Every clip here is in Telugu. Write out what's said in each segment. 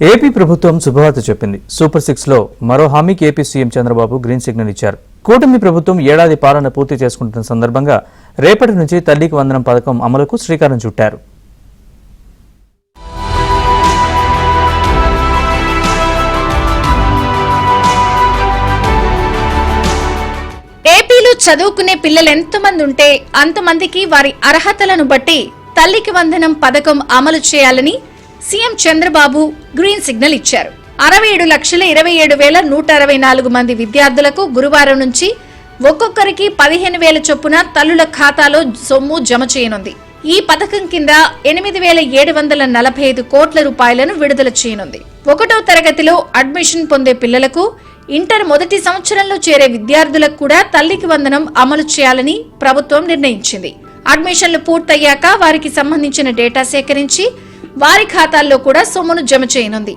ఏపీ ప్రభుత్వం శుభవార్త చెప్పింది. సూపర్ 6 లో మరో హామీకి AP CM Chandrababu green signal ఇచ్చారు. కూటమి ప్రభుత్వం ఏడాది పాలన పూర్తి చేసుకుంటున్న సందర్భంగా రేపటి నుంచి తల్లికి వందనం పథకం అమలుకు శ్రీకారం చుట్టారు. ఏపీలో చదువుకునే పిల్లలు ఎంతమంది ఉంటే అంతమందికి వారి అర్హతలను బట్టి తల్లికి వందనం పథకం అమలు చేయాలని సీఎం చంద్రబాబు గ్రీన్ సిగ్నల్ ఇచ్చారు. 67,27,164 మంది విద్యార్థులకు గురువారం నుంచి ఒక్కొక్కరికి 15,000 చొప్పున తల్లుల ఖాతాలో సొమ్ము జమ చేయనుంది. ఈ పథకం కింద 8,745 కోట్ల రూపాయలను విడుదల చేయనుంది. 1వ తరగతిలో అడ్మిషన్ పొందే పిల్లలకు, ఇంటర్ మొదటి సంవత్సరంలో చేరే విద్యార్థులకు కూడా తల్లికి వందనం అమలు చేయాలని ప్రభుత్వం నిర్ణయించింది. అడ్మిషన్లు పూర్తయ్యాక వారికి సంబంధించిన డేటా సేకరించి వారి ఖాతాల్లో కూడా సొమ్మును జమ చేయనుంది.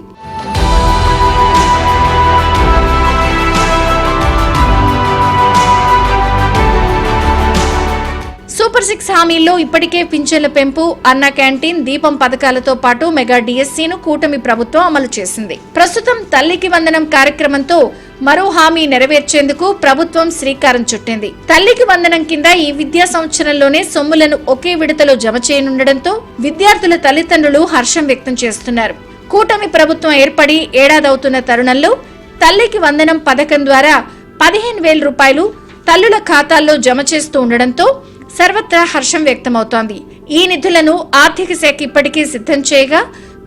సూపర్ 6 హామీల్లో ఇప్పటికే పింఛన్ల పెంపు, అన్న క్యాంటీన్, దీపం పథకాలతో పాటు మెగా డిఎస్సీను కూటమి ప్రభుత్వం అమలు చేసింది. ప్రస్తుతం తల్లికి వందనం కార్యక్రమంతో మరో హామీ నెరవేర్చేందుకు ప్రభుత్వం శ్రీకారం చుట్టింది. తల్లికి వందనం కింద ఈ విద్యా సంవత్సరంలోనే సొమ్ములను ఒకే విడతలో జమ చేయనుండటంతో విద్యార్థుల తల్లిదండ్రులు హర్షం వ్యక్తం చేస్తున్నారు. కూటమి ప్రభుత్వం ఏర్పడి ఏడాదవుతున్న తరుణంలో తల్లికి వందనం పథకం ద్వారా 15,000 రూపాయలు తల్లుల ఖాతాల్లో జమ చేస్తూ ఉండడంతో సర్వత్రా హర్షం వ్యక్తమవుతోంది. ఈ నిధులను ఆర్థిక శాఖ ఇప్పటికే సిద్ధం చేయగా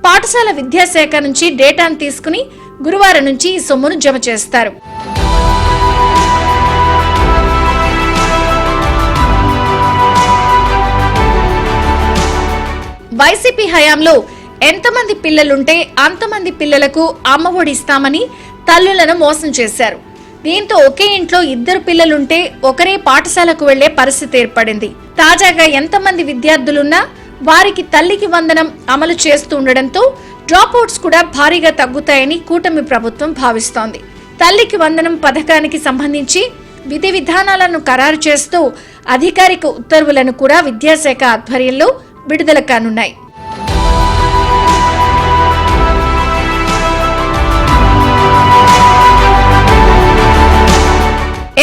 పాఠశాల విద్యాశాఖ నుంచి డేటాను తీసుకుని గురువారం నుంచి ఈ సొమ్మును జమ చేస్తారు. వైసీపీ హయాంలో ఎంతమంది పిల్లలుంటే అంతమంది పిల్లలకు అమ్మఒడి ఇస్తామని తల్లులను మోసం చేశారు. దీంతో ఒకే ఇంట్లో 2 పిల్లలుంటే ఒకరే పాఠశాలకు వెళ్లే పరిస్థితి ఏర్పడింది. తాజాగా ఎంతమంది విద్యార్థులున్నా వారికి తల్లికి వందనం అమలు చేస్తూ ఉండడంతో డ్రాప్అవుట్స్ కూడా భారీగా తగ్గుతాయని కూటమి ప్రభుత్వం భావిస్తోంది. తల్లికి వందనం పథకానికి సంబంధించి విధి విధానాలను ఖరారు చేస్తూ అధికారిక ఉత్తర్వులను కూడా విద్యాశాఖ ఆధ్వర్యంలో విడుదల కానున్నాయి.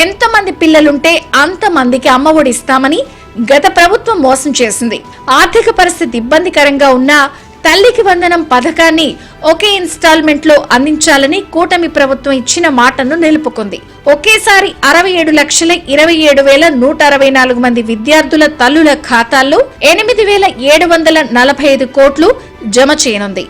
ఎంతమంది పిల్లలుంటే అంతమందికి అమ్మఒడి ఇస్తామని గత ప్రభుత్వం మోసం చేసింది. ఆర్థిక పరిస్థితి ఇబ్బందికరంగా ఉన్నా తల్లికి వందనం పథకాన్ని ఒకే ఇన్స్టాల్మెంట్ లో అందించాలని కూటమి ప్రభుత్వం ఇచ్చిన మాటను నిలుపుకుంది. ఒకేసారి 67,27,164 మంది విద్యార్థుల తల్లుల ఖాతాల్లో 8,745 కోట్లు జమ చేయనుంది.